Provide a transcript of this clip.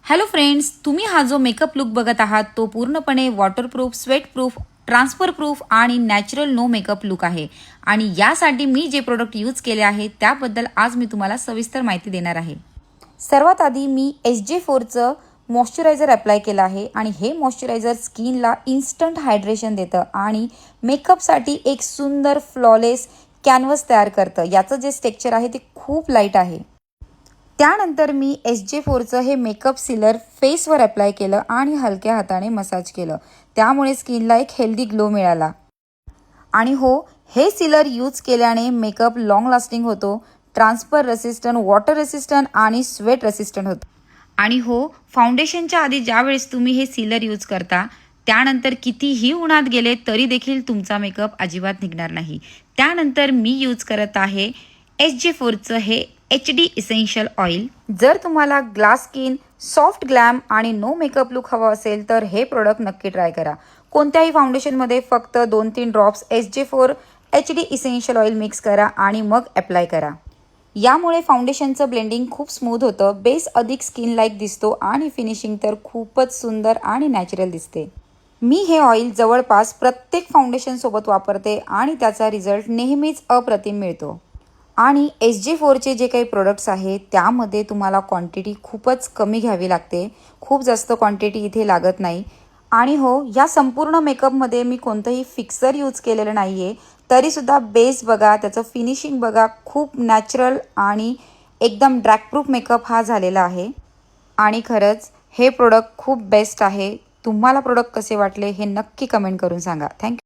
Hello friends, तुम्ही हा जो मेकअप लुक बघत आहात तो पूर्णपणे वॉटरप्रूफ, स्वेटप्रूफ, ट्रान्सफर प्रूफ आणि नॅचरल नो मेकअप लुक आहे. आणि यासाठी मी जे प्रोडक्ट यूज केले आहे त्याबद्दल आज मी तुम्हाला सविस्तर माहिती देणार आहे. सर्वात आधी मी SJ4चं मॉइश्चरायझर अप्लाय केलं आहे आणि हे मॉइश्चरायझर स्किनला इन्स्टंट हायड्रेशन देतं आणि मेकअपसाठी एक सुंदर फ्लॉलेस कॅनव्हस तयार करतं. याचं जे टेक्स्चर आहे ते खूप लाईट आहे. त्यानंतर मी SJ4चं हे मेकअप सीलर फेसवर अप्लाय केलं आणि हलक्या हाताने मसाज केलं. त्यामुळे स्किनला एक हेल्दी ग्लो मिळाला. आणि हो, हे सीलर यूज केल्याने मेकअप लॉंग लास्टिंग होतो, ट्रान्सफर रेसिस्टंट, वॉटर रेसिस्टंट आणि स्वेट रेसिस्टंट होतो. आणि हो, फाउंडेशनच्या आधी ज्यावेळेस तुम्ही हे सीलर यूज करता त्यानंतर कितीही उन्हात गेले तरी देखील तुमचा मेकअप अजिबात निघणार नाही. त्यानंतर मी यूज करत आहे SJ4चं हे HD इसेन्शियल ऑइल. जर तुम्हाला ग्लास स्किन, सॉफ्ट ग्लॅम आणि नो मेकअप लुक हवा असेल तर हे प्रोडक्ट नक्की ट्राय करा. कोणत्याही फाउंडेशनमध्ये फक्त 2-3 drops SJ4 HD essential oil mix करा आणि मग अप्लाय करा. यामुळे फाउंडेशनचं ब्लेंडिंग खूप स्मूथ होतं, बेस अधिक स्किन लाईक दिसतो आणि फिनिशिंग तर खूपच सुंदर आणि नॅचरल दिसते. मी हे ऑइल जवळपास प्रत्येक फाउंडेशनसोबत वापरते आणि त्याचा रिझल्ट नेहमीच अप्रतिम मिळतो. आणि SJ4चे जे काही प्रोडक्ट्स आहेत त्यामध्ये तुम्हाला क्वांटिटी खूपच कमी घ्यावी लागते. खूप जास्त क्वांटिटी इथे लागत नाही. आणि हो, या संपूर्ण मेकअपमध्ये मी कोणतंही फिक्सर यूज केलेलं नाही आहे. तरीसुद्धा बेस बघा, त्याचं फिनिशिंग बघा, खूप नॅचरल आणि एकदम ड्रॅगप्रूफ मेकअप हा झालेला आहे. आणि खरंच हे प्रोडक्ट खूप बेस्ट आहे. तुम्हाला प्रोडक्ट कसे वाटले हे नक्की कमेंट करून सांगा. थँक्यू.